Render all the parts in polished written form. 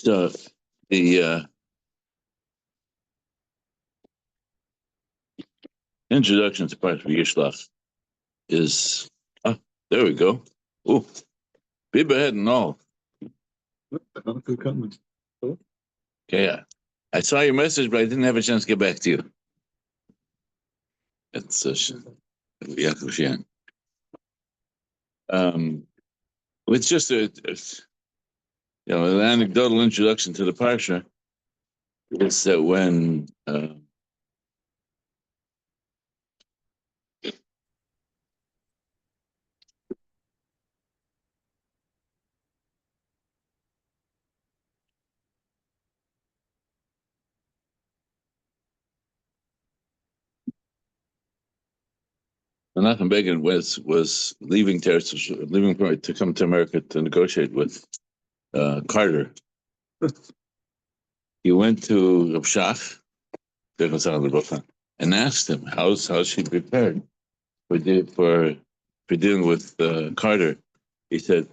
So the introduction to part of Vayishlach is there we go. Oh, people ahead and all. Okay, I saw your message, but I didn't have a chance to get back to you. It's it's just an anecdotal introduction to the parsha. Is that when Menachem Begin was leaving to come to America to negotiate with Carter. He went to Rav Shach and asked him how's she prepared for dealing with Carter. He said,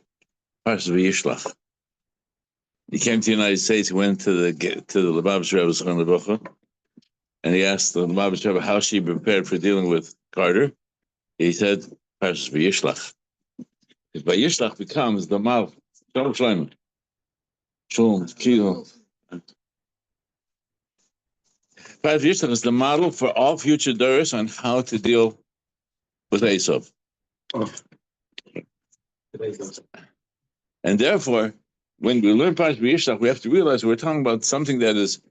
"Parshas Vayishlach." He came to the United States. He went to the Lubavitch Rebbe, and he asked the Lubavitch Rebbe how she prepared for dealing with Carter. He said, "Parshas Vayishlach." Because Vayishlach becomes the mal. Shalom Shlomo. Shalom Kilo. Parshas Vayishlach is the model for all future doros on how to deal with Esav. And therefore, when we learn Parshas Vayishlach, we have to realize we're talking about something that is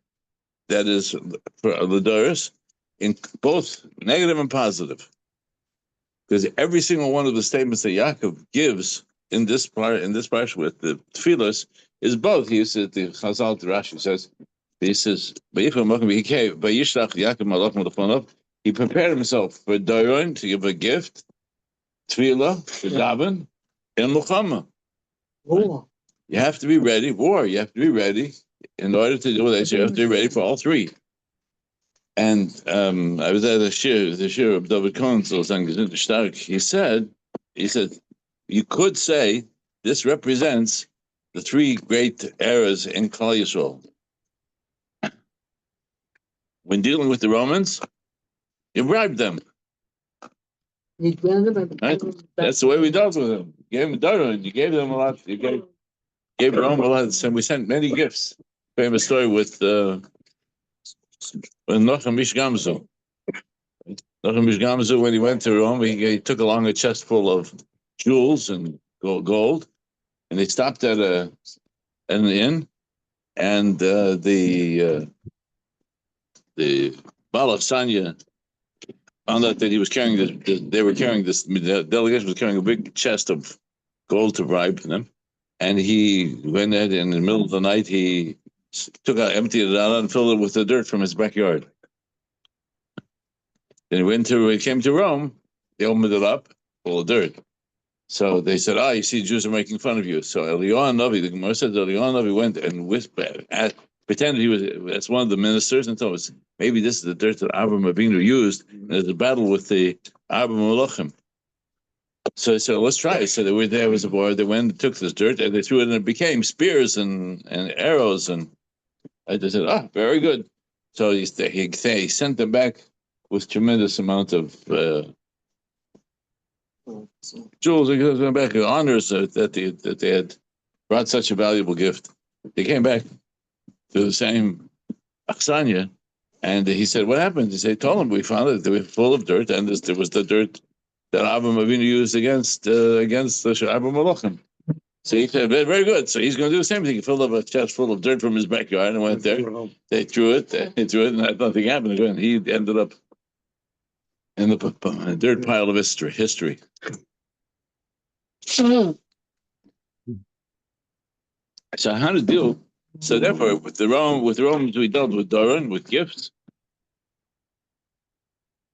for the doros in both negative and positive. Because every single one of the statements that Yaakov gives in this parsha with the tefillos is both. He said the Chazal Rashi says he prepared himself for Doron to give a gift, tefillah, for daven, and Muhammad. You have to be ready. You have to be ready in order to do that. You have to be ready for all three. And I was at the Shiur of David Cohen, he said, you could say this represents the three great eras in Klal Yisrael. When dealing with the Romans, you bribed them. Right? That's the way we dealt with them. You gave them Daron, you gave them a lot. You gave Rome a lot, and we sent many gifts. Famous story with Nochem Ish Gamzu. Nochem Ish Gamzu, when he went to Rome, he took along a chest full of jewels and gold, and they stopped at an inn, and the Baal of Sanya found out that he was carrying the delegation was carrying a big chest of gold to bribe them, and he went there in the middle of the night. He emptied it out and filled it with the dirt from his backyard. Then he came to Rome, they opened it up, full of dirt. So they said, you see, Jews are making fun of you. So Eliyahu Navi, the Gemara said that Eliyahu Navi went and pretended that's one of the ministers, and told us, maybe this is the dirt that Avraham Avinu used in the battle with the Arba Malachim. So they said, let's try it. So there was a boy, they went and took this dirt, and they threw it, and it became spears and arrows, and they said, very good. So he sent them back with tremendous amount of jewels. He went back honors that they had brought such a valuable gift. They came back to the same Aksanya, and he said, "What happened?" He told him, "We found it. They were full of dirt, and there was the dirt that Avraham Avinu used against the Arba Malachim." So he said, very good. So he's going to do the same thing. He filled up a chest full of dirt from his backyard and went there. They threw it, and nothing happened. And he ended up in the dirt pile of history. So how to deal? So therefore, with the Romans, we dealt with Doron, with gifts.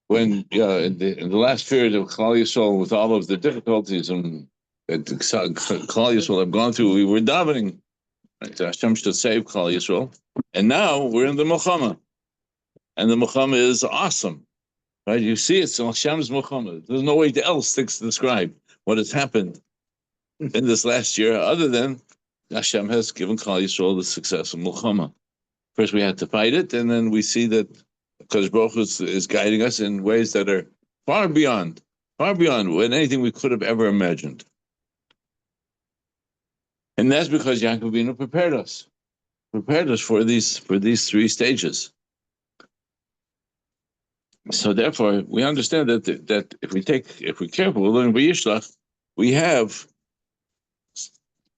When in the last period of Klal Yisrael, with all of the difficulties and that Klal Yisrael have gone through, we were davening. Right? Hashem should save Klal Yisrael, and now we're in the Milchama, and the Milchama is awesome, right? You see, it's Hashem's Milchama. There's no way else to describe what has happened in this last year, other than Hashem has given Klal Yisrael the success of Mulchama. First, we had to fight it, and then we see that Kodesh Baruch Hu is guiding us in ways that are far beyond when anything we could have ever imagined. And that's because Yaakov Avinu prepared us for these three stages. So therefore, we understand that if we're careful, we learn Vayishlach, we have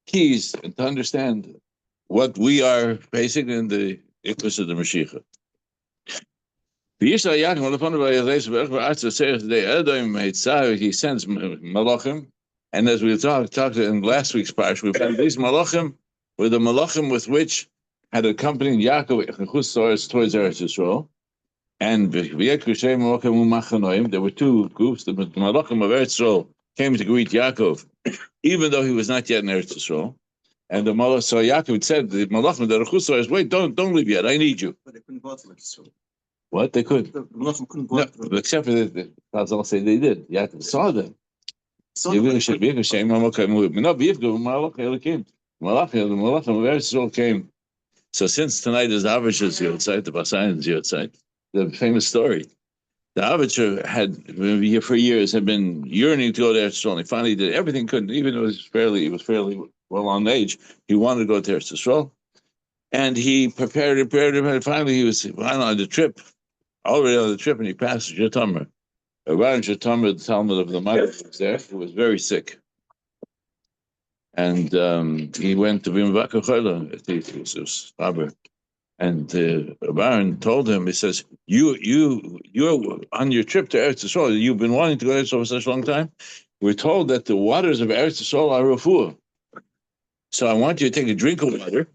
keys to understand what we are facing in the Ikkus of the Mashiach. He sends Malachim, and as we talked in last week's parsha, we found these Malachim were the Malachim with which had accompanied Yaakov towards Eretz Yisrael. And there were two groups. The Malachim of Eretz Yisrael came to greet Yaakov, even though he was not yet in Eretz Yisrael. And the Malach, so Yaakov said, the Malachim, the Rechusar is, wait, don't leave yet. I need you. But they couldn't go to Eretz Yisrael. What? They could. The Malachim couldn't go to Except for the I'll say they did. Yaakov saw them. The Malachim of Eretz Yisrael came. So since tonight is Avish's Yotzeit, the Basayin's Yotzeit, the famous story. The Avich had for years had been yearning to go to Eretz Yisrael, and he finally did everything. Couldn't, even though he was fairly well on age. He wanted to go to Eretz Yisrael, and he prepared, and finally he was on the trip, already on the trip, and he passed Shetamer. Around Shetamer, the Talmud of the Ma'ariv was there. He was very sick, and he went to Bimvaka Chola. It was Faber. And Baron told him, he says, you're on your trip to Eretz Yisrael, you've been wanting to go to Eretz Yisrael for such a long time. We're told that the waters of Eretz Yisrael are refuah. So I want you to take a drink of water,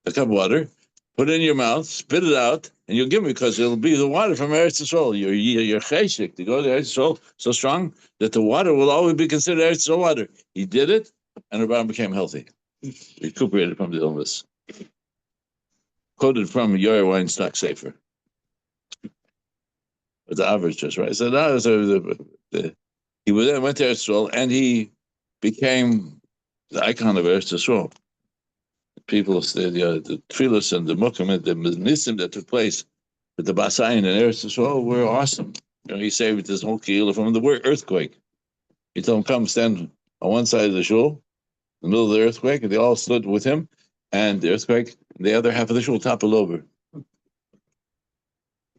a cup of water, put it in your mouth, spit it out, and you'll give me, because it'll be the water from Eretz Yisrael. Your cheshik to go to Eretz Yisrael so strong that the water will always be considered Eretz Yisrael water. He did it, and Baron became healthy. Recuperated from the illness. Quoted from Yoyer Weinstock Sefer. But the average just right. So now he went to Eretz Yisrael, and he became the icon of Eretz Yisrael. People said the tefillos and the mukim and the nisim that took place with the Basayin and Eretz Yisrael were awesome. He saved his whole kehillah from the earthquake. He told them, come stand on one side of the shul, in the middle of the earthquake, and they all stood with him, and the earthquake, the other half of the shul toppled over.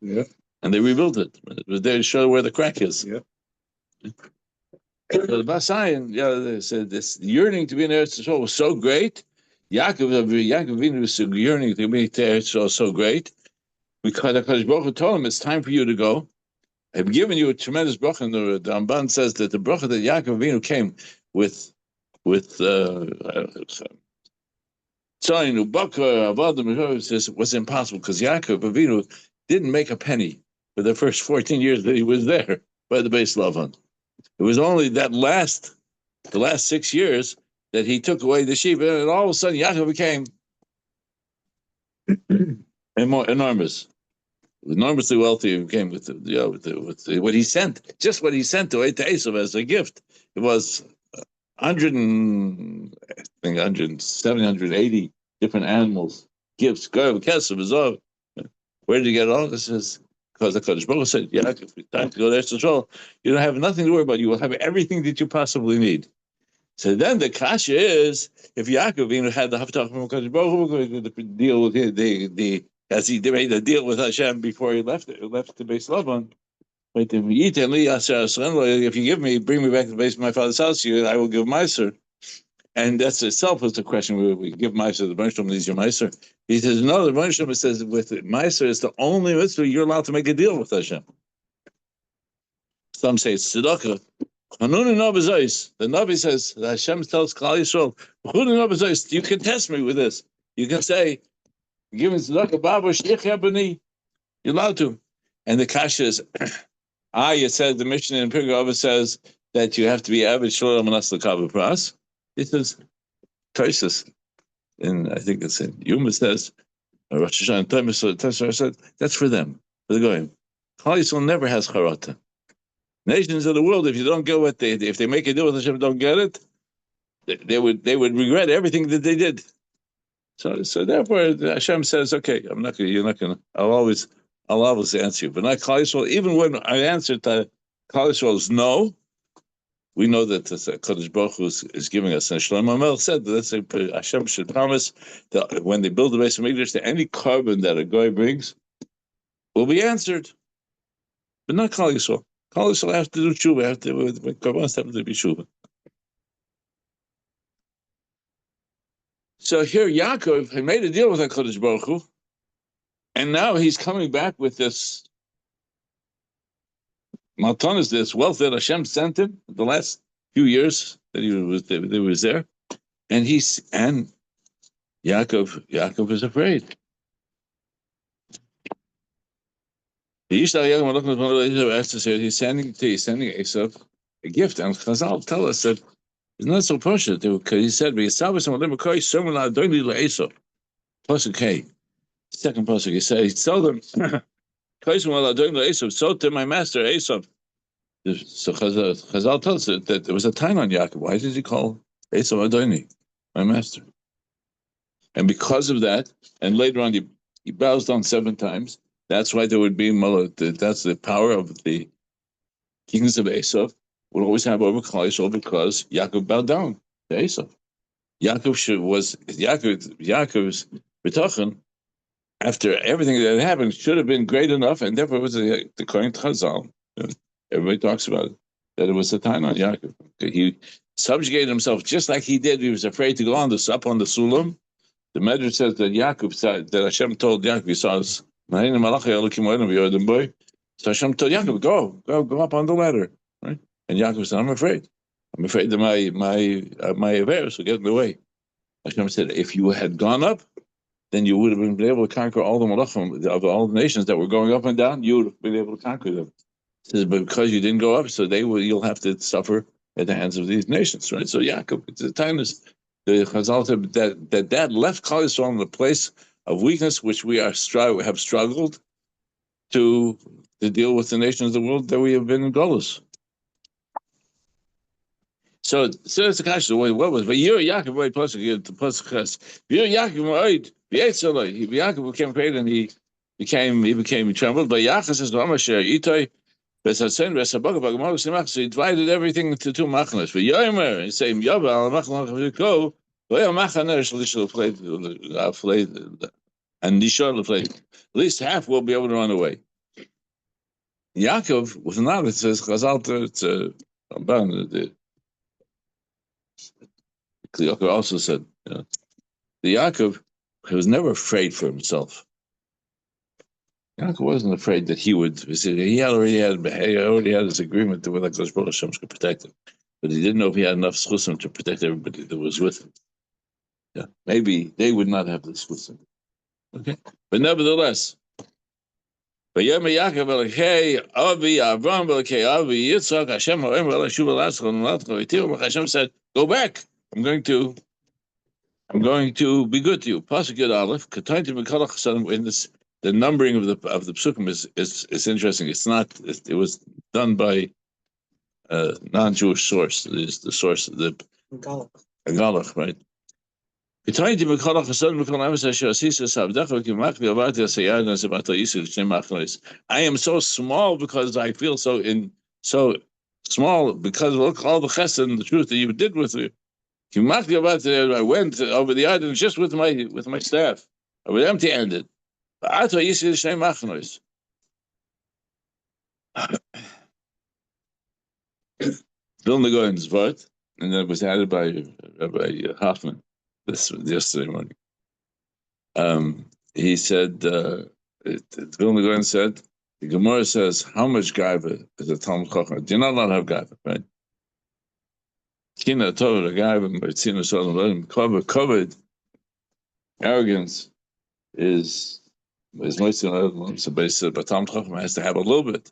Yeah. And they rebuilt it. It was there to show where the crack is. Yeah. So the Basayin, they said this yearning to be in Eretz Yisrael was so great. Yaakov Avinu was yearning to be in Eretz Yisrael so great. Because HaKadosh Baruch Hu told him, it's time for you to go. I've given you a tremendous bracha. And the Ramban says that the bracha that Yaakov Avinu came with Tzayin, Ubaka, Avodim, was impossible, because Yaakov Avinu didn't make a penny for the first 14 years that he was there by the Beis Lavan. It was only the last 6 years that he took away the sheep, and all of a sudden Yaakov became enormously wealthy. He became with what he sent, just what he sent away to Esav as a gift. It was 170, 180 different animals, gifts. Where did you get all this? Is because the Kodesh Baruch Hu said, "Yeah, if it's time to go to Eretz Yisrael, you don't have nothing to worry about. You will have everything that you possibly need." So then the kasha is, if Yaakov had the haftach from Kodesh Baruch Hu, the deal with as he made a deal with Hashem before he left the Beis Lavan. If you bring me back to the base of my father's house, I will give Meiser. And that's itself was the question where we give Meiser, the Rebbeinu Shalom needs your Meiser. He says, no, the Rebbeinu Shalom says with Meiser is the only mitzvah you're allowed to make a deal with Hashem. Some say it's tzedakah. The Navi says, Hashem tells Klal Yisrael, you can test me with this. You can say, give me tzedakah, Baba, Shliach B'ni. You're allowed to. And the kasha is, it says, the Mishnah in Pirkei Avos says that you have to be avid shloim manas l'kavah pras. It says, Tosis, and I think it's in Yuma says, Rosh Hashanah said, that's for them, for the goyim. Klal Yisrael never has charata. Nations of the world, if you don't get what if they make a deal with Hashem, don't get it, they would regret everything that they did. So therefore, Hashem says, okay, I'm not going. You're not going to. I'll always answer you, but not Klal Yisrael. Even when I answered to Klal Yisrael's no, we know that Kadosh Baruch Hu is giving us. And Shlomo Melech said that Hashem should promise that when they build the base of Mikdash, that any carbon that a guy brings will be answered, but not Klal Yisrael. Klal Yisrael have to do tshuva. Have to be tshuva. So here Yaakov had made a deal with HaKadosh Baruch Hu, and now he's coming back with this Maltonis, this wealth that Hashem sent him the last few years that he was there, and Yaakov is afraid. He's sending Esau a gift, and Chazal tell us that it's not so partial, because he said, Pasuk K, second Pasuk, he said, tell them, so to my master Esau. So Chazal tells us that there was a time on Yaakov. Why did he call Esau Adoni, my master? And because of that, and later on he bows down 7 times, that's why there would be, that's the power of the kings of Esau, would always have over Klal Yisrael, because Yaakov bowed down to Esau. Yaakov's bitachon, after everything that had happened, should have been great enough, and therefore it was according to Chazal. Everybody talks about it, that it was a time on Yaakov. He subjugated himself just like he did. He was afraid to go up on the Sulam. The Medrash says that Yaakov said that Hashem told Yaakov, he saw us. So Hashem told Yaakov, go up on the ladder, right? And Yaakov said, I'm afraid that my affairs will get in the way. Hashem said, if you had gone up, then you would have been able to conquer all the malachim of all the nations that were going up and down. You would have been able to conquer them. He says, but because you didn't go up, so you'll have to suffer at the hands of these nations, right? So Yaakov, it's the time is the Chazal that left Klal Yisrael in the place of weakness, which we have struggled to deal with the nations of the world that we have been in Golus. So that's the question. What was? But Yaakov right plus plus chas. Yaakov Yaakov became afraid, and he became trembled. But Yaakov says, so he divided everything into 2 machnas. But Yomer, he said, at least half will be able to run away. Yaakov was not. It says Chazal. It's Yaakov also said, the Yaakov, he was never afraid for himself. Yaakov wasn't afraid that he would. He already had his agreement that HaKadosh Baruch Hashem could protect him, but he didn't know if he had enough schusim to protect everybody that was with him. Yeah, maybe they would not have the schusim. Okay, but nevertheless, but Yaakov hey Avi Avram Avi Yitzchak Hashem said, go back. I'm going to be good to you. Pasuk Yud Aleph. In this, the numbering of the psukim is interesting. It's not. It was done by a non-Jewish source. It is the source of the Galach, right? I am so small because I feel so small because of all the chesed and the truth that you did with me. I went over the island just with my staff. I was empty-handed. Vilna Gaon's word, and that was added by Rabbi Hoffman yesterday morning. He said, Vilna Gaon said, the Gemara says, how much gaiva is a Talmud Chacham? You're not allowed to have gaiva, right? Kina Torah, the gaiva, covered arrogance is mostly so basically, but Talmud Chacham has to have a little bit.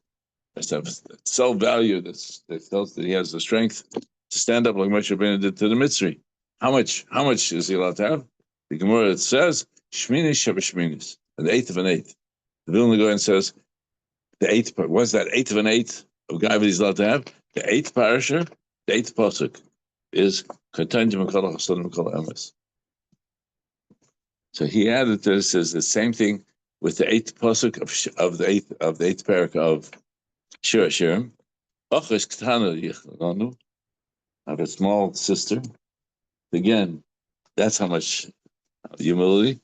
Has to have self-value that tells that he has the strength to stand up like Moshe Rabbeinu did to the Mitzri. How much is he allowed to have? The Gemara says Shminis Shebeshminis, an eighth of an eighth. The Vilna Gaon says the eighth part. What's that eighth of an eighth of gaiva he's allowed to have? The eighth parasha, the eighth pasuk. is Katan Makala Hasan Makala Emes. So he added to this as the same thing with the eighth pasuk of the eighth parak of Shiur. Achas Ketana Yichlanu. I have a small sister. Again, that's how much humility.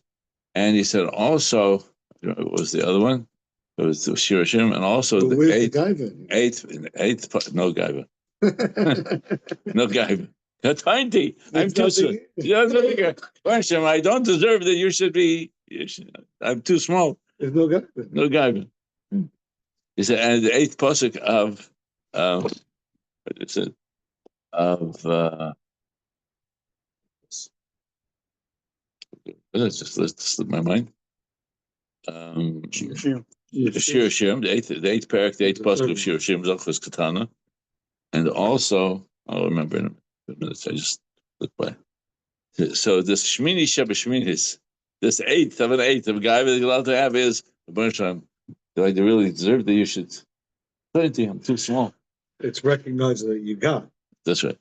And he said also, what was the other one? It was the Shiur, and also But the where's eighth, the no gaiva, gaiva? no gaiva. Tiny. I'm There's too nothing- small. Question, I don't deserve that. You should be. I'm too small. There's no gaiva. No gaiva. He said, and the eighth pasuk of, what is it? Of let's just slip my mind. Shiur, the eighth parak, the eighth pasuk of Shiur, Zachos Katana, and also I'll remember in a minute. I just look by. So this Shmini Shebashminis, this eighth of a guy that you're allowed to have is a bunch of like they really deserve that. You should. I'm too small. It's recognized that you got. That's right.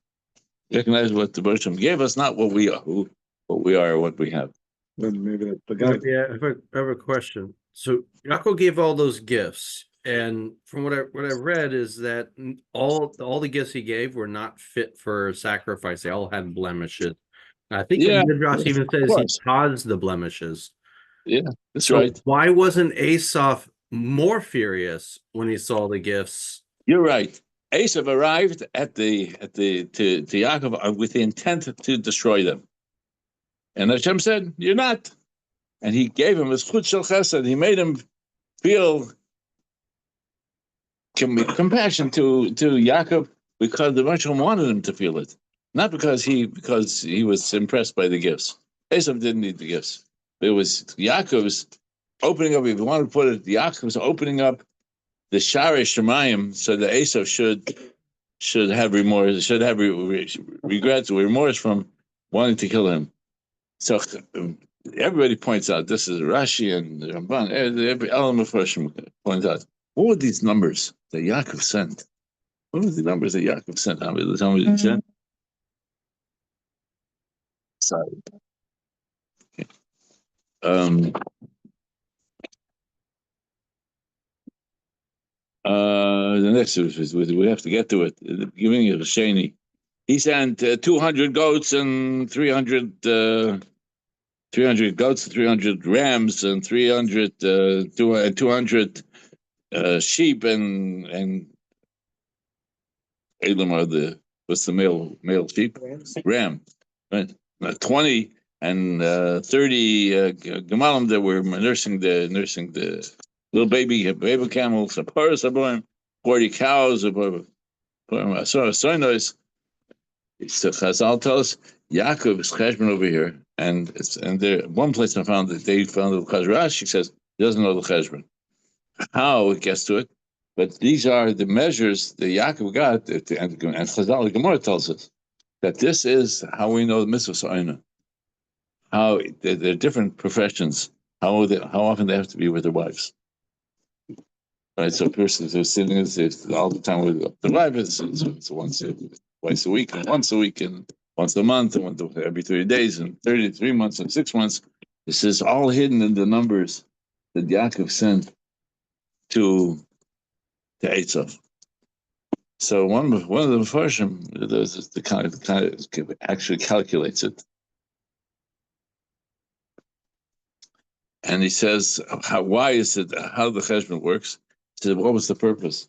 Recognize what the Bershom gave us, not what we are, what we are, or what we have. Then maybe that's the gaiva. Yeah, I have a question. So Yaakov gave all those gifts, and from what I read is that all the gifts he gave were not fit for sacrifice. They all had blemishes. I think the Midrash even says he caused the blemishes. Yeah, that's So right. why wasn't Asaph more furious when he saw the gifts? You're right. Esav arrived to Yaakov with the intent to destroy them, and Hashem said, "You're not." And he gave him his chut shel chesed. He made him feel compassion to Yaakov because the Hashem wanted him to feel it, not because he was impressed by the gifts. Esav didn't need the gifts. It was Yaakov's opening up. If you want to put it, Yaakov's opening up the Shara Shemayim, so that Esav should have remorse, should have regrets or remorse from wanting to kill him. So everybody points out, this is Rashi and Ramban, every element points out, what were these numbers that Yaakov sent? What were the numbers that Yaakov sent? How many did he send? Sorry. Okay. The next is we have to get to it. The beginning of Shani, he sent 200 goats and 300 goats, 300 rams, and 200 sheep, and Elam are what's the male sheep? Ram, right? 20 and 30 gemalim that were nursing the little baby camels, 40 cows, so nice. So Chazal tell us Yaakov is cheshbon over here, and there one place I found that they found the Rashi says he doesn't know the cheshbon, how it gets to it, but these are the measures that Yaakov got, and Chazal the Gemara tells us that this is how we know the mitzvah sa'ina. How there are different professions, how often they have to be with their wives. Right, so a person who's sitting all the time with the wife, it's twice a week, and once a week, and once a month, and every 30 days, and 33 months, and 6 months. This is all hidden in the numbers that Yaakov sent to Esav. So one of the Mefarshim, the kind of actually calculates it, and he says, why is it? How the cheshbon works? He said, what was the purpose?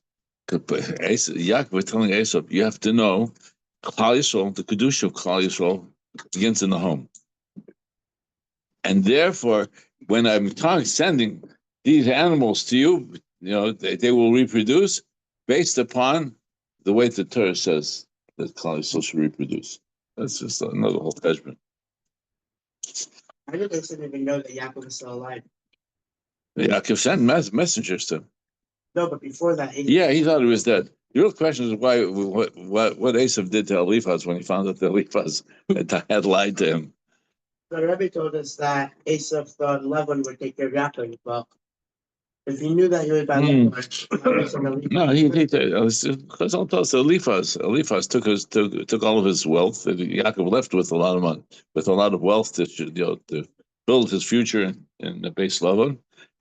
Yaakov was telling Esav, you have to know, Klal Yisrael, the kedusha of Klal Yisrael begins in the home, and therefore, when I'm sending these animals to you, they will reproduce based upon the way the Torah says that Klal Yisrael should reproduce. That's just another whole cheshbon. I didn't even know that Yaakov was still alive. Yaakov sent messengers to him. No, but before that, he thought he was dead. The real question is what Esav did to Eliphaz when he found out that Eliphaz had lied to him. the Rebbe told us that Esav thought Lavan would take care of Yaakov, but If he knew that he was about Hmm. to No, he because I'll tell us Eliphaz took all of his wealth that Yaakov left with a lot of money, with a lot of wealth to build his future in the base Lavan,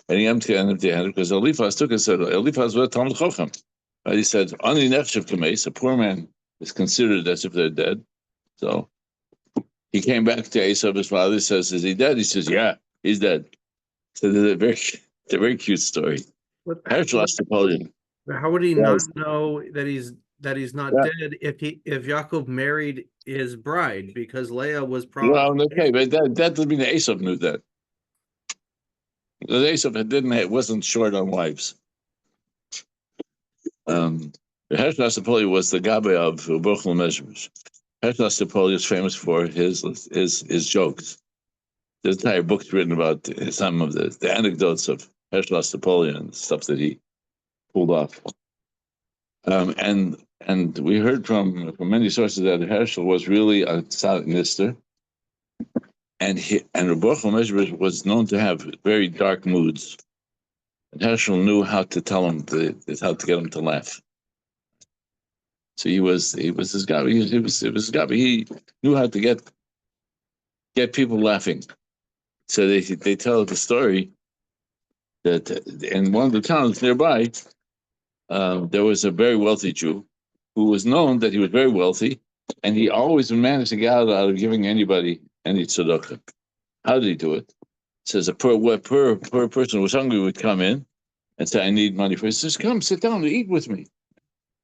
and he empty-handed because Eliphaz took it. Said Eliphaz was Talmud Chochem. Right? He said, "Ani nefshev kameis." A poor man is considered as if they're dead. So he came back to Esav. His father says, "Is he dead?" He says, "Yeah, he's dead." So it's a very cute story. What- Herschel asked Napoleon. How would he Yes. not know that he's not Yeah. dead if Yaakov married his bride because Leah was probably Well, okay, but that doesn't mean that Esav knew that. Esav wasn't short on wives. Herschel Napoleon was the Gabe of Burchel measurements. Herschel Napoleon is famous for his jokes. There's entire books written about some of the anecdotes of Herschel Napoleon and stuff that he pulled off. And we heard from many sources that Herschel was really a tzaddik nister, and Rebbeinu Mezrich was known to have very dark moods. And Herschel knew how to tell him how to get him to laugh. So he was this guy. He was this guy. He knew how to get people laughing. So they tell the story that in one of the towns nearby, there was a very wealthy Jew who was known that he was very wealthy, and he always managed to get out of giving anybody any tzedakah. How did he do it? It says a poor person who was hungry would come in and say, "I need money for it." He says, "Come, sit down and eat with me."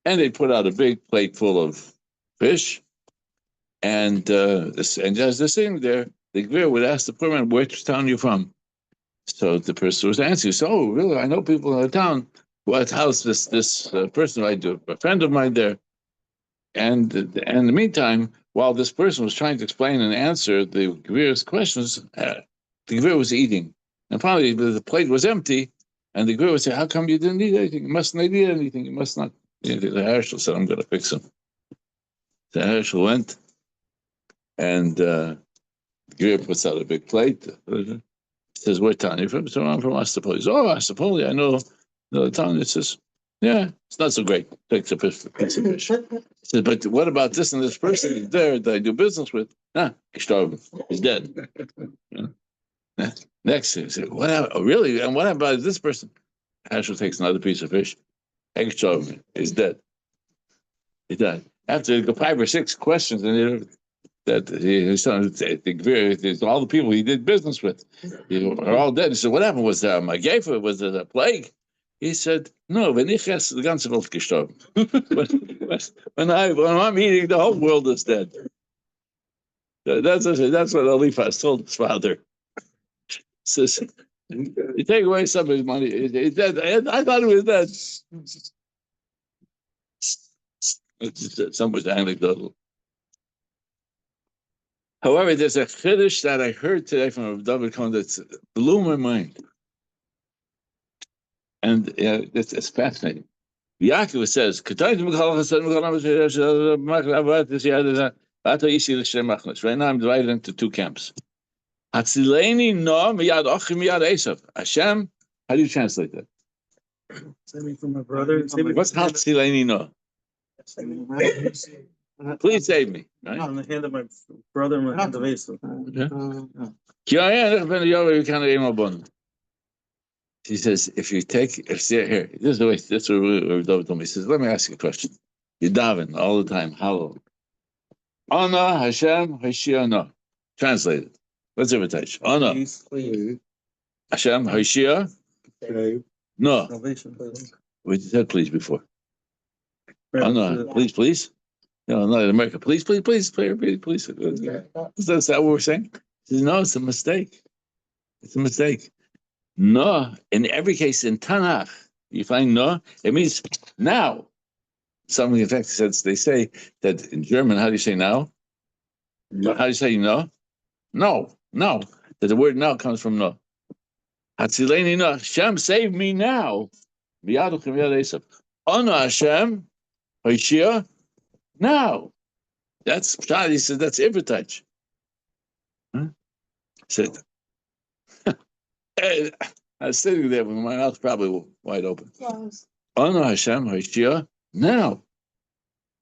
And they put out a big plate full of fish, and as they're sitting there, the Gvir would ask the poor man, "Which town are you from?" So the person was answering, "So, oh, really? I know people in the town. What house this person I do, a friend of mine there." And in the meantime, while this person was trying to explain and answer the Gvir's questions, the Gvir was eating. And finally, the plate was empty, and the Gvir would say, "How come you didn't eat anything? You must not eat anything. You must not." The Herschel said, "I'm going to fix him." The Herschel went, and the Gvir puts out a big plate. He says, "What town are you from?" So, "I'm from Astapoli." He says, "Oh, Astapoli, I know the town." It says, "Yeah, it's not so great." Takes a piece of fish. He says, "But what about this and this person is there that I do business with?" "Nah, he's dead." Next, he said, "What happened? Oh, really? And what about this person?" Herschel takes another piece of fish. He's dead. He died. After 5 or 6 questions, and all the people he did business with are all dead. He said, "What happened? Was there a Magefa? Was it a plague?" He said, "No, when ich esse, the ganze Welt gestorben. When I'm eating, the whole world is dead." That's what Eliphaz told his father. Says, "You take away somebody's money. He's dead. I thought he was dead." Some was anecdotal. However, there's a chiddush that I heard today from Rav David Cohen that blew my mind, and it's fascinating. Yaakov says, right now I'm divided into 2 camps. Hashem, how do you translate that? Save me from my brother. What's Hatzileni no? Please save me. Right? On the hand of my brother and my hand of Esau. He says, if you take, here, this is the way, this is what David told me. He says, let me ask you a question. You daven all the time. How? Ana Hashem Hoshia no. Translate it. What's the invitation? Ana Hashem Hoshia no. We said please before. Ana, please. No, not in America. Please. Is that what we're saying? He says, no, it's a mistake. It's a mistake. No, in every case in Tanakh, you find no, it means now. Something in fact says they say that in German, how do you say now? How do you say no? No. That the word now comes from no. Hatzileni no. Hashem, save me now. Miyaduchem yad Esav. Ono Hashem, Hoshia, now. That's he says that's Ivertach. Said I was sitting there with my mouth probably wide open. Close. Oh no, Hashem, Shiur. Now,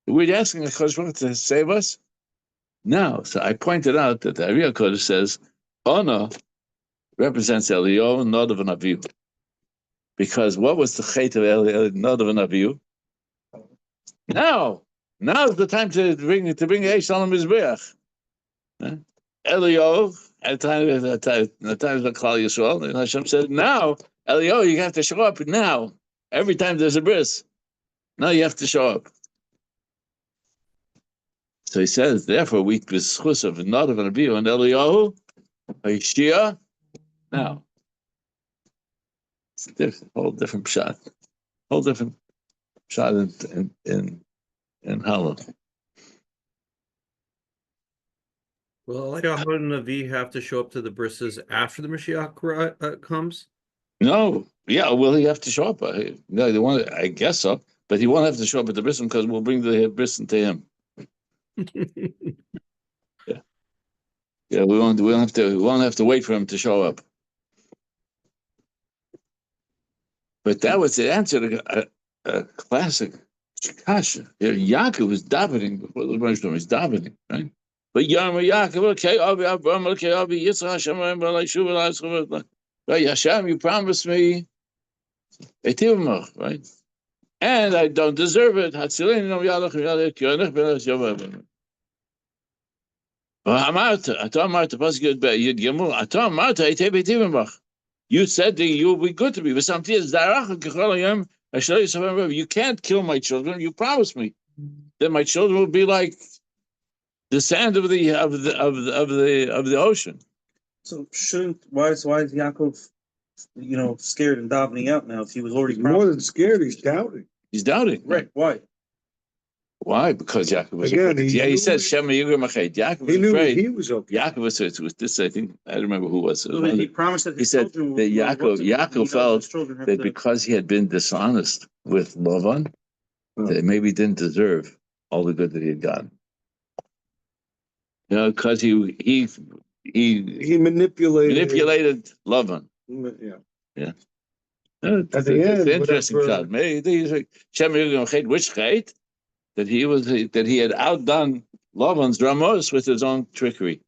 we're asking a Kodesh to save us. Now, so I pointed out that the Ariya Kodesh says, "Ono" represents Eliyahu, Nadav, and Avihu. Because what was the chait of Nadav and Avihu? Now's the time to bring Eish on the Mizbeach. Eliyahu at the time of Klal Yisrael, and Hashem said, "Now, Eliyahu, you have to show up now. Every time there's a bris, now you have to show up." So he says, therefore, we b'schus of Nadav and Avihu and Eliyahu, Shiur, now. It's a whole different shot. Whole different shot in Hallow. Well, Eliyahu and Navi have to show up to the brisses after the Mashiach comes. No, yeah, will he have to show up? No, they want. I guess so, but he won't have to show up at the bris because we'll bring the bris to him. Yeah, we won't have to wait for him to show up. But that was the answer to a classic kasha. Yaakov was davening before the Rebbe Shalom. He's davening, right? But Yaakov, okay, Abraham, okay, Yitzchak, Hashem, right? Hashem, you promised me, right? And I don't deserve it. You said that you will be good to me. You can't kill my children. You promised me that my children will be like the sand of the ocean. So why is Yaakov, scared and davening out now if he was already He's more than scared, he's doubting. He's doubting. Right. Why? Why? Because Yaakov was Again, afraid. He said, Shema Yigre Machet. Yaakov was He knew afraid. that he was okay. Yaakov was this, I think, I don't remember who was it. So he promised that He his said children that Yaakov felt that that because he had been dishonest with Lavan, that maybe he didn't deserve all the good that he had gotten. Because he manipulated Lavan. Yeah. At the end, it's interesting whatever- shot. Maybe which chait that he had outdone Lavan's Ramos with his own trickery,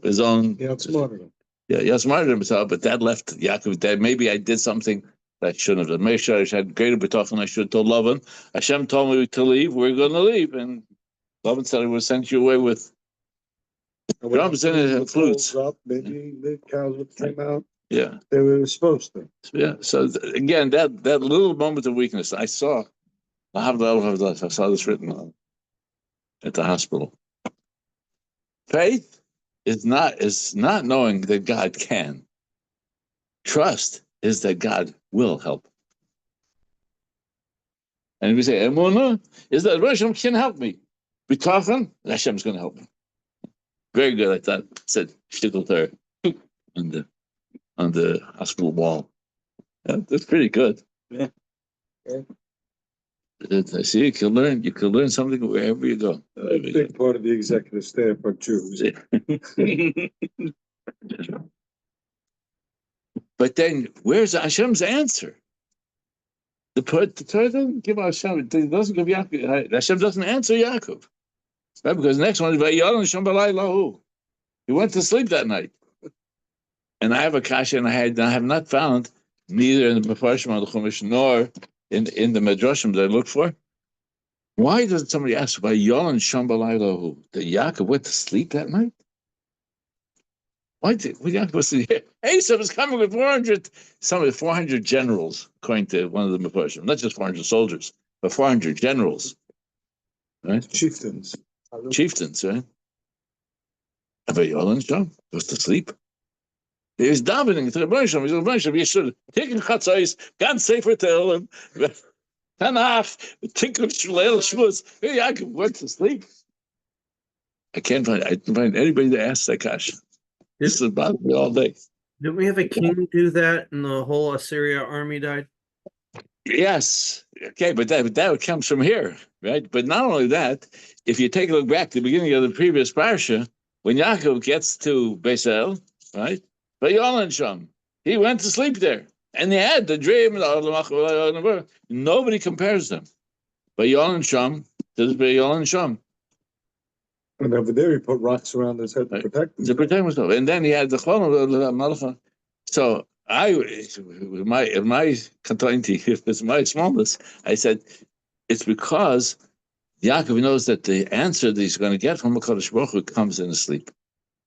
his own. He outsmarted him. Yeah, he outsmarted himself, but that left Yaakov. That maybe I did something that I shouldn't have done. Maybe I had greater betachon. I should have told Lavan. Hashem told me to leave. We're going to leave, and Lavan said, "I will send you away with drums in it and flutes." Up, maybe the cows would came out. Yeah. They were supposed to. Yeah. So again, that little moment of weakness, I saw this written at the hospital. Faith is not knowing that God can. Trust is that God will help. And we say, Emunah is that Hashem can help me. Bitachon, Hashem's going to help me. Very good. I thought said shtickle there on the hospital wall. Yeah, that's pretty good. Yeah. I see you can learn something wherever you go. A big part of the executive staff are Jews. But then, where's Hashem's answer? The Torah doesn't give Hashem. It doesn't give Yaakov. Hashem doesn't answer Yaakov, right? Because the next one is Vayishlach Shem b'layla. He went to sleep that night. And I have a kasha, and I have not found neither in the Mefarshim or the Chumash nor in the Midrashim that I look for. Why doesn't somebody ask Vayishlach Shem b'layla that Yaakov went to sleep that night? Why did Yaakov was here? Esav is coming with 400 generals, according to one of the Mefarshim. Not just 400 soldiers, but 400 generals, right? Chieftains. Chieftains, right? Vayishlach Shem goes to sleep. He was davening to the Rebbe Shalom. He's like, you should take in chatzos, God safer tell him. Tanach, tikkun shleil shmuz. Yaakov went to sleep. I didn't find anybody to ask that question. This is bothering me all day. Didn't we have a king do that and the whole Assyria army died? Yes. Okay, but that comes from here, right? But not only that, if you take a look back to the beginning of the previous parsha, when Yaakov gets to Beisel, right? Vayishlach Shem, he went to sleep there. And they had the dream. Nobody compares them. But Yolan Sham, this is Yolan Sham. And over there, he put rocks around his head to protect him. To protect himself. And then he had the Chol. So my katointi, if it's my smallness, I said, it's because Yaakov knows that the answer that he's going to get from HaKadosh Baruch Hu comes in his sleep.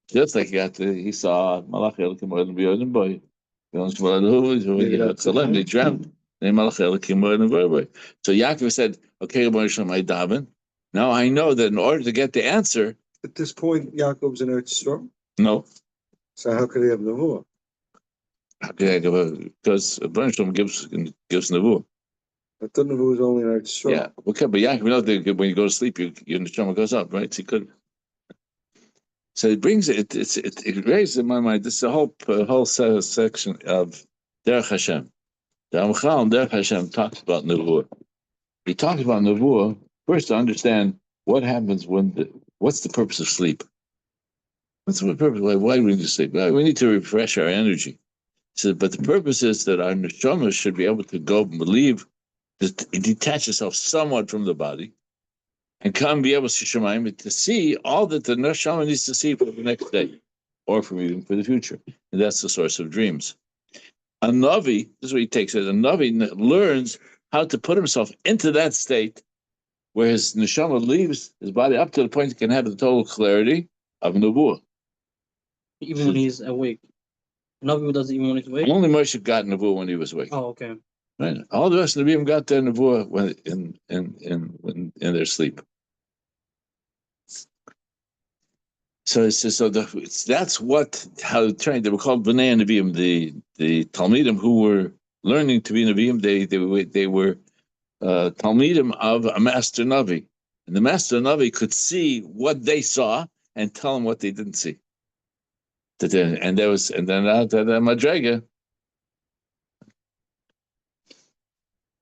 Just like he saw Malach Elokim Olam B'Yodin Boy. He dreamt. So Yaakov said, okay, I daven. Now I know that in order to get the answer. At this point, Yaakov's in Eretz Yisrael. No. So how could he have Nevuah? Because Bernstam gives Nevuah. I thought Nevuah was only in Eretz Yisrael. Yeah, okay, but Yaakov, when you go to sleep, your neshama goes up, right? So he could. So it brings it raises in my mind. This is a whole section of Derech Hashem. The Ramchal in Derech Hashem talks about Nevuah. He talks about Nevuah first to understand what happens what's the purpose of sleep. What's the purpose? Why do we need to sleep? We need to refresh our energy. So, but the purpose is that our neshama should be able to go and believe, detach itself somewhat from the body, and come be able to see all that the neshama needs to see for the next day, or even for the future. And that's the source of dreams. A Navi, this is what he takes it, a Navi learns how to put himself into that state where his neshama leaves his body up to the point he can have the total clarity of Nevuah. Even when he's awake. Navi doesn't even when he's awake. Only Moshe got Nevuah when he was awake. Oh, okay. Right. All the rest of the Nevi'im got their Nevuah when in their sleep. So it's just that's how trained they were called Bnei Nevi'im, the Talmidim who were learning to be Nevi'im. They were Talmidim of a master Navi, and the master Navi could see what they saw and tell them what they didn't see. And then out of the Madrega.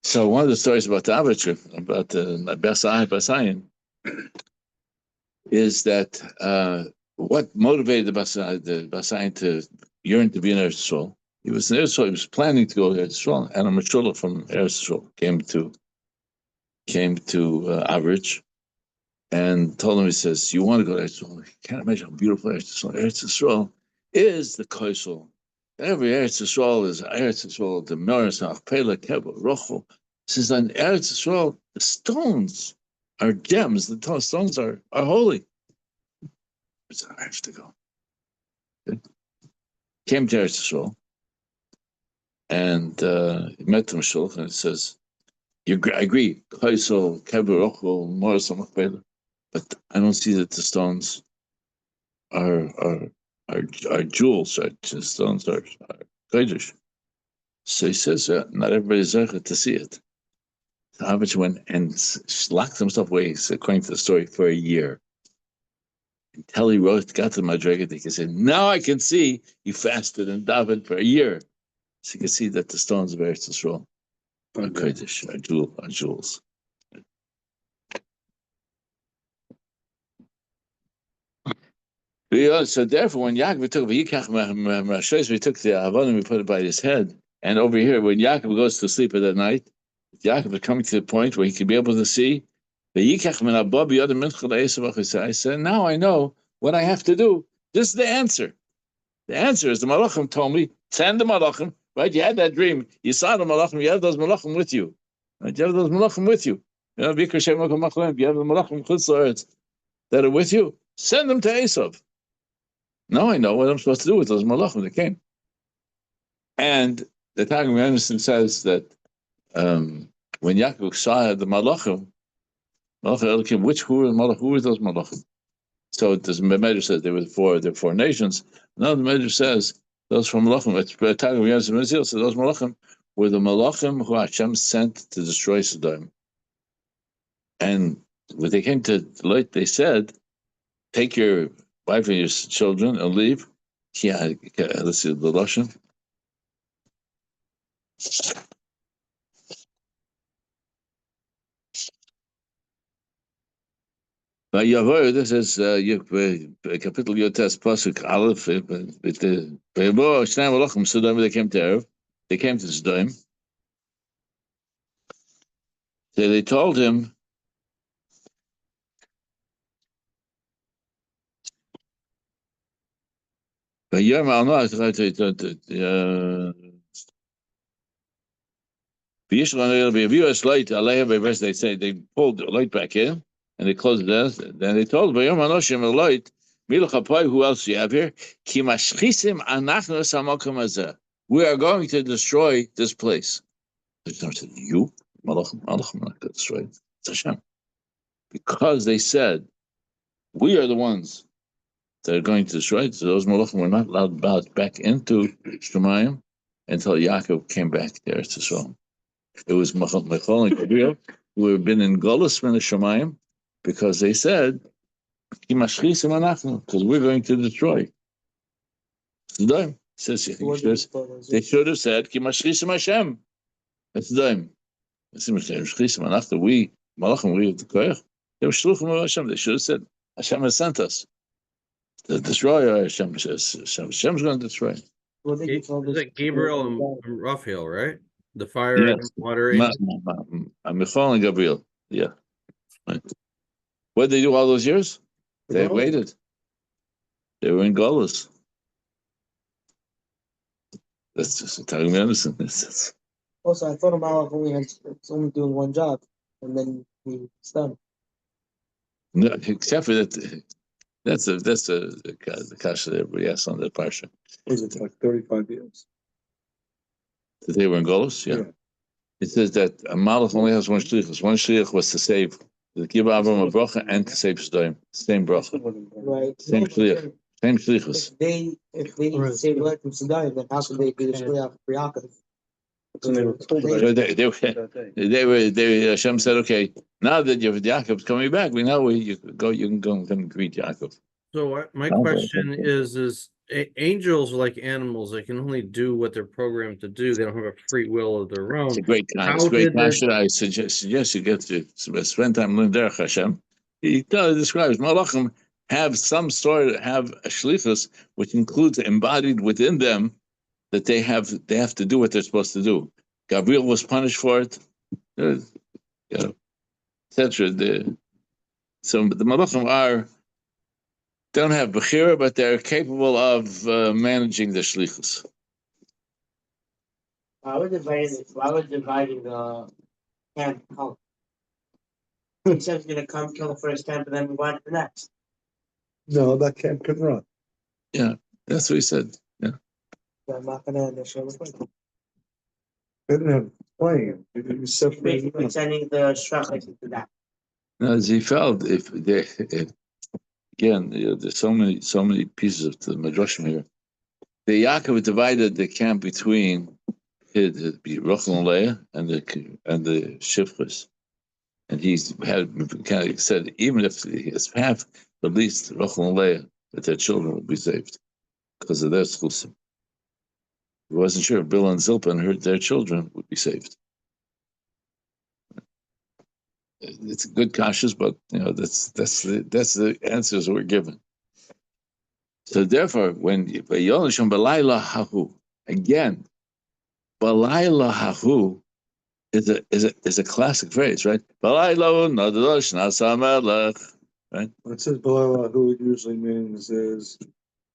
So one of the stories about the Abacha, about the Basayin, is that what motivated the Basayin to yearn to be in Eretz Yisrael. He was in Eretz Yisrael. He was planning to go to Eretz Yisrael, and a Mashullah from Eretz Yisrael came to Average and told him, he says, "You want to go to Eretz Yisrael? You can't imagine how beautiful Eretz Yisrael. Eretz Yisrael is the Koisel. Every Eretz Yisrael is Eretz Yisrael, the Meres, Achpela, Keba, Rochel. Says on Eretz Yisrael, the stones are gems. The stones are holy." So I have to go. Okay. Came to Eretz Yisrael and he met the Mashulch, and it says, I agree, Koisel, Keba, Rochel, Meres, Achpela, but I don't see that the stones are jewels, right? The stones are kodesh. So he says, not everybody's there to see it. So Havich went and locked himself away, according to the story, for a year. Until he got to Madrega, he said, now I can see. He fasted and davened for a year. So you can see that the stones of Eretz Yisrael are kodesh, are jewels. So therefore, when Yaakov took we took the Avonim, we put it by his head, and over here, when Yaakov goes to sleep at that night, Yaakov is coming to the point where he can be able to see. I said, now I know what I have to do. This is the answer. The answer is the Malachim told me, send the Malachim, right? You had that dream. You saw the Malachim. You have those Malachim with you. Right? You have those Malachim with you. You have the Malachim Chutzlaretz that are with you. Send them to Esav. Now I know what I'm supposed to do with those malachim that came. And the Targum Anderson says that when Yaakov saw the malachim, who were those malachim? So the Medrash says there were four nations. Now the Medrash says those from malachim. It's Targum Anderson says those malachim were the malachim who Hashem sent to destroy Sodom. And when they came to Lot, they said, "Take your wife and your children and leave." Yeah, let's see the Lashon. By Yavor, this is Kapitel Yotes Pasuk Aleph. They came to Erev, they came to Sodom. So they told him, they say they pulled the light back in and they closed it. Then they told him, who else do you have here? We are going to destroy this place. They said, you? Malachim are not going to destroy it. It's Hashem. Because they said, we are the ones that are going to destroy it. So those Malachim were not allowed back into Shemayim until Yaakov came back there to Israel. It was Michal and Gabriel who had been in Golus from the Shemayim because they said, because we're going to destroy. They should have said, Hashem. That's them. We, Malachim, we have the Koyach. They were Shluchim of Hashem. They should have said, Hashem has sent us. The destroyer, Hashem says, Hashem's going to destroy. Is that Gabriel and Raphael, right? The fire and water angel? Michal and Gabriel. Yeah. Right. What did they do all those years? They waited. They were in Golus. That's just telling medicine. Also, I thought a Malach it's only doing one job, and then he's done. No, except for that, that's the kasha that everybody asks on that parsha. Was it like 35 years? That they were in Golus, yeah. It says that a Malach only has one shlichus. One shlichus was to save, to give Avram a bracha and to save Sodom. Same bracha. Right. Same shlichus. Same shlichus. If they need to save life from Sodom, then how could they be the shliach for Yaakov? Hashem said, okay, now that Yaakov's coming back, we know you can go and greet Yaakov. So my question is angels are like animals. They can only do what they're programmed to do. They don't have a free will of their own. It's a great question. I suggest you get to spend time learning Derech Hashem. He describes Malachim have some sort, have a shlichus, which includes embodied within them that they have to do what they're supposed to do. Gabriel was punished for it, etc. So the Malachim don't have bechira, but they're capable of managing the shlichus. Why would dividing the camp help? Hashem's going to come kill the first camp and then move on to the next. No, that camp can run. Yeah, that's what he said. Yeah. I'm not going to initially with They didn't have a plane. They didn't separate. basically sending the Shrachas into that. No, as he felt, again, there's so many pieces of the Midrashim here. The Yaakov divided the camp between it'd be Rachel and Leah and the Shifras, and he had kind of said even if it's half, at least Rachel and Leah, that their children would be saved because of their schlusim. He wasn't sure if Bill and Zilpah and their children would be saved. It's good kashas, but that's the answers we're given. So therefore, when Vayonashim Balayla Hahu, again, Balayla Hahu is a classic phrase, right? Balayla Nadadosh Nasa Melech, right? When it says Balayla Hahu, it usually means is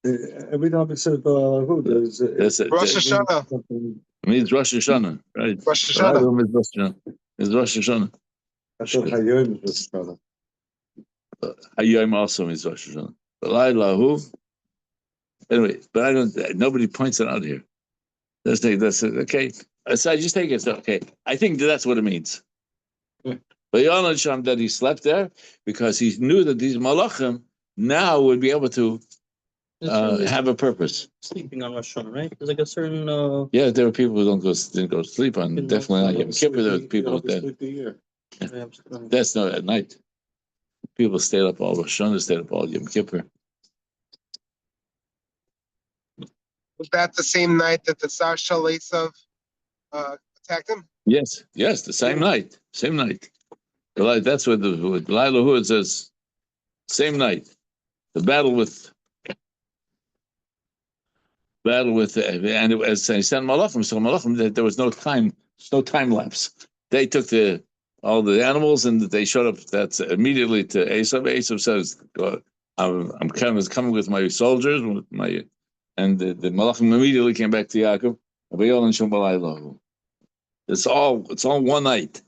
every time it says Balayla Hahu, there's Rosh Hashanah. It means Rosh Hashanah, right? Rosh Hashanah. It's Rosh Hashanah. I thought Hayom was Rosh Hashanah. Hayom also means Rosh Hashanah. Balayla Hahu. Anyway, but nobody points it out here. That's okay. So I just take it. Okay, I think that's what it means. But Yonah that he slept there because he knew that these malachim now would be able to have a purpose. Sleeping on Rosh Hashanah, right? There's like a certain. Yeah, there were people who didn't go to sleep on. Definitely not Yom Kippur. There were people that. That's not at night. People stayed up all Rosh Hashanah, stayed up all Yom Kippur. Was that the same night that the Tsar Shalesav attacked him? Yes, the same night. That's what the Laila Hud says. Same night, the battle with battle with, and as he sent Malachim, so Malachim, there was no time lapse. They took all the animals and they showed up. That's immediately to Esav. Esav says, "I'm coming with my soldiers, and the Malachim immediately came back to Yaakov. It's all one night.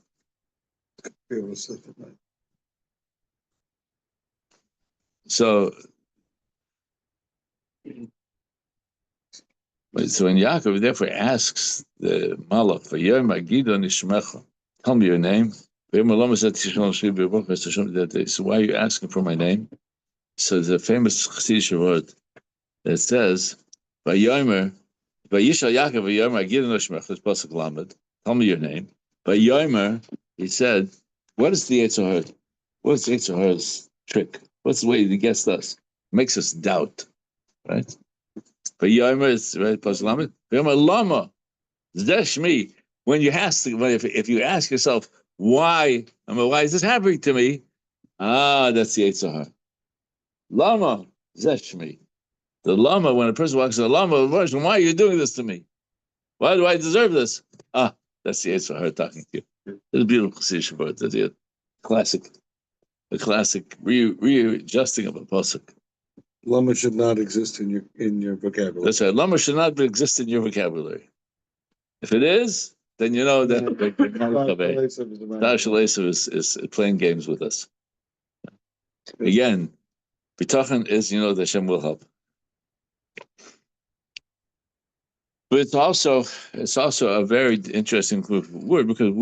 So when Yaakov therefore asks the Malach, tell me your name. So why are you asking for my name? So the famous Chassidish word that says, Vayomer, Vayishlach Yaakov Vayomer Agid Noshmech, this pasuk Lamed. Tell me your name. Vayomer, he said, what is the Yetzer Hara? What's the Yetzer Hara's trick? What's the way he gets us? Makes us doubt, right? Vayomer is right pasuk Lamed. Vayomer Lama Zeshmi. When you ask, if you ask yourself, why is this happening to me? That's the Yetzer Hara. Lama Zeshmi. The Lama, when a person walks in the Lama, why are you doing this to me? Why do I deserve this? That's the Yetzer Hara talking to you. It's a beautiful Chassidish word. That's a classic readjusting of a pasuk. Lama should not exist in your vocabulary. That's right. Lama should not exist in your vocabulary. If it is, then you know that Tashal Esav is playing games with us. Again, Bitachon is, that Hashem will help. But it's also a very interesting word because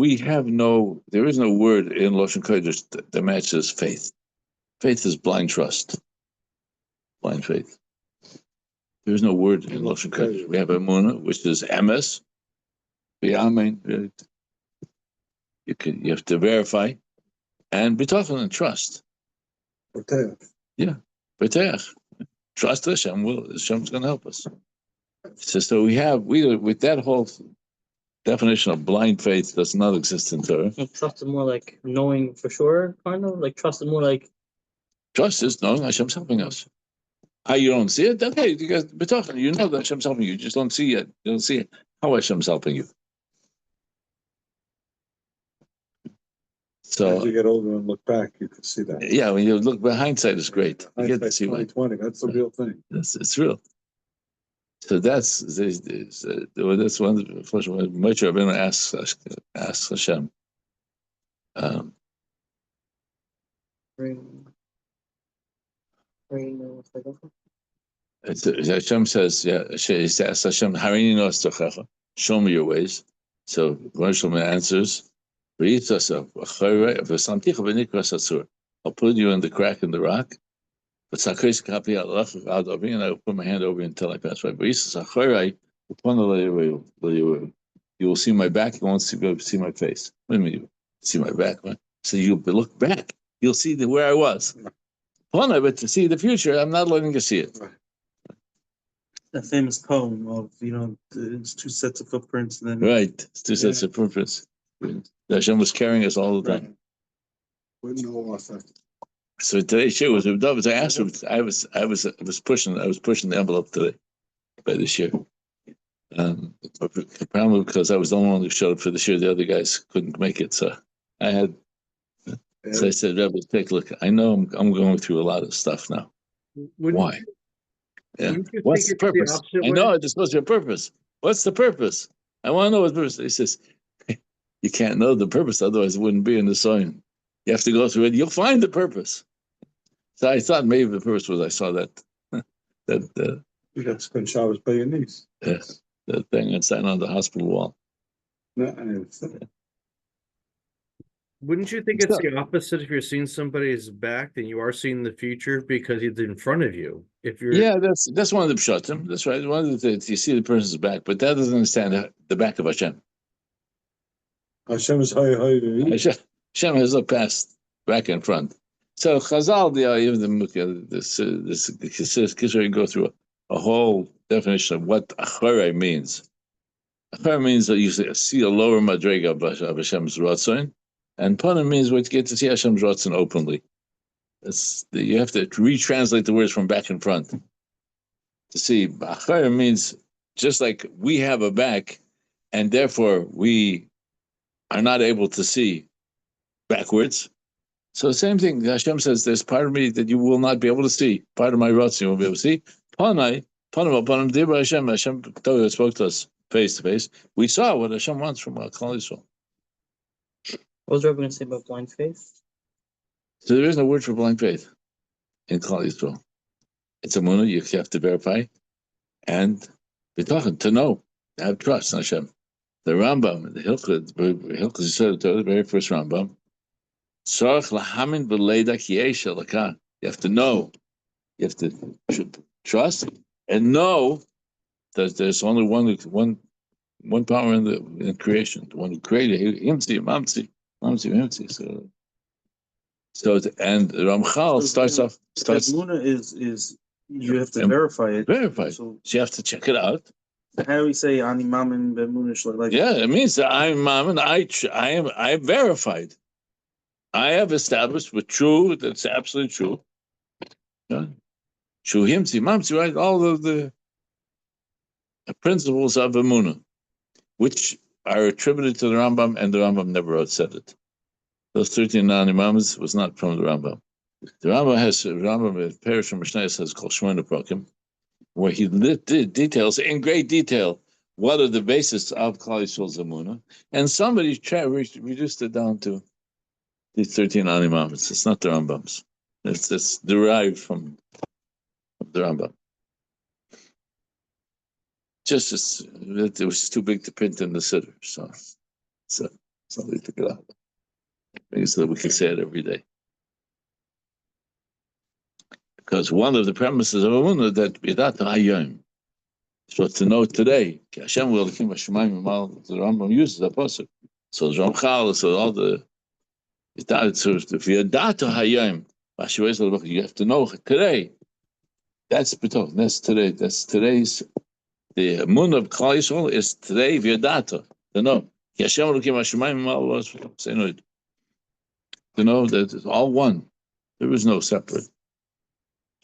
there is no word in Lashon Kodesh that matches faith. Faith is blind trust, blind faith. There is no word in Lashon Kodesh. We have Emunah, which is emes. You have to verify, and bitachon and trust. Yeah, b'teach. Trust Hashem. Hashem's going to help us. So we with that whole definition of blind faith does not exist in Torah. Trust is more like knowing for sure, kind of like trust is more like. Trust is knowing Hashem's helping us. How you don't see it? Okay, you guys bitachon. You know that Hashem's helping you. You just don't see it. You don't see how Hashem's helping you. So as you get older and look back, you can see that. Yeah, when you look, hindsight is great. You get to see 2020. That's the real thing. It's real. So that's one of the first when Moshe Rabbeinu asks Hashem. Hashem says, he asks Hashem, Harini nos tochecha, show me your ways. So Moshe Rabbeinu answers, I'll put you in the crack in the rock. But and I will put my hand over you until I pass by. You will see my back, you won't see my face. What do you mean you see my back? So you look back, you'll see where I was. But to see the future, I'm not letting you see it. That famous poem of, it's two sets of footprints and then Right, it's two sets of footprints. Hashem was carrying us all the time. With no effect. So today's Shiur was with David. I asked him. I was pushing the envelope today by the Shiur. Probably because I was the only one who showed up for the Shiur. The other guys couldn't make it, so I had. So I said, Rebbe, take a look. I know I'm going through a lot of stuff now. Why? Yeah. What's the purpose? I know there's supposed to be a purpose. What's the purpose? I want to know what the purpose. He says, you can't know the purpose, otherwise it wouldn't be in the song. You have to go through it. You'll find the purpose. So I thought maybe the purpose was I saw that You got to spend Shabbos by your niece. Yes, that thing inside on the hospital wall. No, I understand. Wouldn't you think it's the opposite if you're seeing somebody's back than you are seeing the future because it's in front of you? If you're that's one of the pshatim. That's right. One of the you see the person's back, but that doesn't understand the back of Hashem. Hashem is high. Hashem has looked past, back and front. So Chazal, this go through a whole definition of what HaRav means. HaRav means that you see a lower madrega of Hashem's Ratzon, and Panim means what you get to see Hashem's Ratzon openly. You have to retranslate the words from back and front to see. HaRav means just like we have a back, and therefore we are not able to see backwards. So the same thing, Hashem says, there's part of me that you will not be able to see. Part of my rots you won't be able to see. Panai, Panam, Dibra Hashem, Hashem spoke to us face to face. We saw what Hashem wants from our Klal Yisrael. What was Rabbi going to say about blind faith? So there is no word for blind faith in Klal Yisrael. It's a munah, you have to verify, and be talking to know, to have trust in Hashem. The Rambam, the Hilchot, you said the very first Rambam, you have to know, you have to trust and know that there's only one power in creation, the one who created Mamsi. So and Ramchal starts off. Muna is you have to verify it. Verify. So you have to check it out. how do we say Ani Mamin Bemunish like? Yeah, it means that I'm Mamin. I am verified. I have established with true. That's absolutely true. Yeah. True Himsi Mamsi, right? All of the principles of Emunah, which are attributed to the Rambam, and the Rambam never said it. Those 13 non-imams was not from the Rambam. The Rambam Perish and Mishnah says called Shemona Prokim, where he details in great detail what are the basis of Klal Yisrael's Emunah, and somebody reduced it down to these 13 non-imams. It's not the Rambam's. It's derived from the Rambam. Just it was too big to print in the Siddur, so somebody took it out. Maybe so that we can say it every day. Because one of the premises of Emunah that Bidat Hayom. So to know today, Hashem will keep Hashemayim Mal. The Rambam uses that pasuk. So the Ramchal, so all the Bidat Hayom. You have to know today. That's betul. That's today. That's today's. The Emunah of Klal Yisrael is today Bidat. To know Hashem will keep Hashemayim Mal. Say no. To know that it's all one. There is no separate.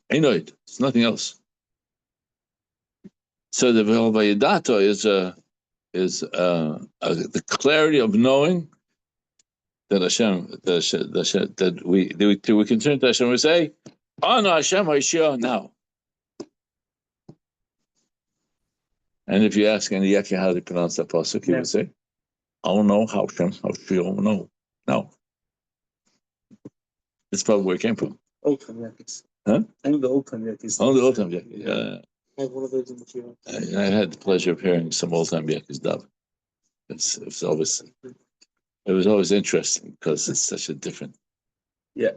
I know it. It's nothing else. So the Vayadato is the clarity of knowing that that we can turn to Hashem and say, "Oh no, Hashem, Hashem now." And if you ask any Yaki how to pronounce that pasuk, he would say, "Oh no, Hashem, Hashem, no." That's probably where it came from. Old time Yakis. Huh? Only the old time Yakis. Only the old time Yakis. Yeah. I have one of those in the queue. I had the pleasure of hearing some old time Yakis dub. It was always interesting because it's such a different. Yeah.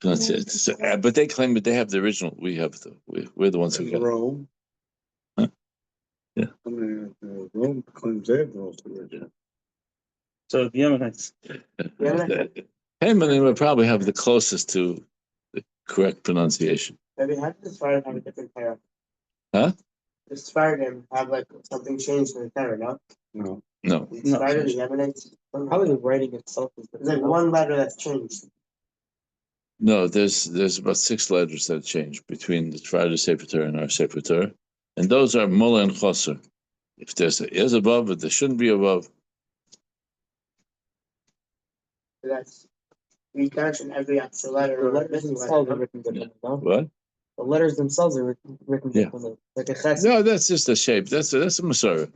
Pronunciation. But they claim that they have the original. We're the ones who got it. Rome. Huh? Yeah. I mean, Rome claims they have the most original. So the Yemenites. Haman would probably have the closest to the correct pronunciation. Maybe how did the Sfardim have a different pair? Huh? The Sfardim have like something changed in the pair, no? No. No. The No. Sfardim, the Yemenites. Probably the writing itself is There's like one letter that's changed. No, there's about 6 letters that change between the Friday Sefer Torah and our Sefer Torah, and those are Mula and Choser. If there's a is above, but there shouldn't be above. So that's we mention every extra letter. the or letters missing themselves letter, are no? written differently, no? What? The letters themselves are written Yeah. differently. Like a chesed. No, that's just a shape. That's a Masorah.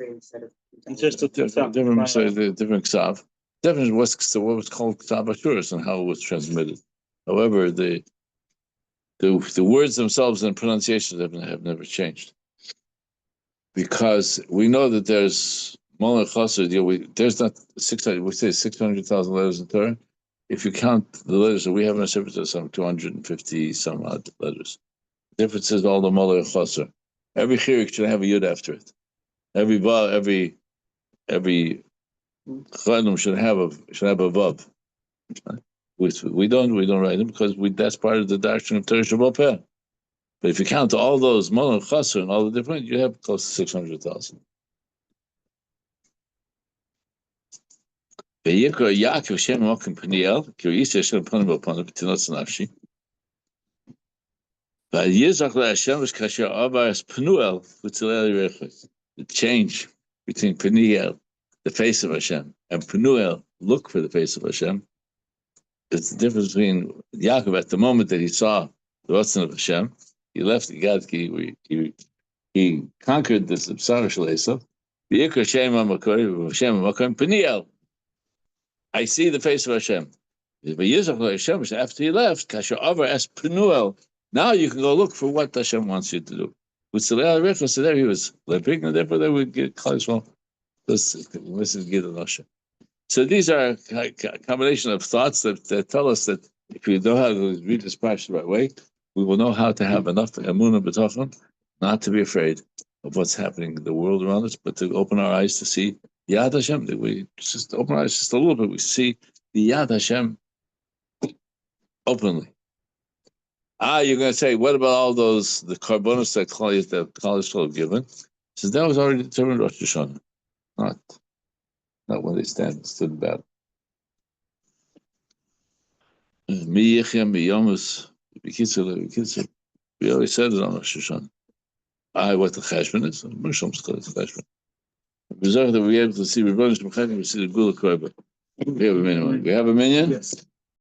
Instead of It's just a Different Masorah, different Ksav. Different what was called Ksav Ashuris and how it was transmitted. However, the words themselves and pronunciations have never changed. Because we know that there's Mola Chaser, there's not 600, we say 600,000 letters in Torah. If you count the letters that we have in our Sefer Torah, some 250 some odd letters. The difference is all the Mola Chaser. Every chirik should have a yud after it. Every chadum should have a vav. We don't write them because that's part of the doctrine of Torah Shabbat Peh. But if you count all those Mola Chaser and all the different, you have close to 600,000. Yaakov Shem Mokim Peniel, Kirisa Shem Panim Panim Tinotz Nafshi. The change between Peniel, the face of Hashem, and Penuel, look for the face of Hashem. It's the difference between Yaakov at the moment that he saw the Ratzon of Hashem. He left the God. He conquered this B'sar Shel Esav. V'yikra Shem HaMakorim Hashem HaMakorim Peniel. I see the face of Hashem. After he left, Kasher Avar as Penuel. Now you can go look for what Hashem wants you to do. So there he was limping, and therefore they would get cholesterol. This is Gidon Hashem. So these are a combination of thoughts that tell us that if we know how to read this parsha the right way, we will know how to have enough emunah b'tochon, not to be afraid of what's happening in the world around us, but to open our eyes to see Yad Hashem. That we just open our eyes just a little bit, we see the Yad Hashem openly. You're going to say, what about all the carbonos that college have given? Says that was already determined Rosh Hashanah, not when they stood in battle. We always said it on Rosh Hashanah. What the cheshbon is, Mishom's cheshbon. We are able to see Rebbeinu Shem Chayim, we see the Gula Korban. We have a minyan. Yes.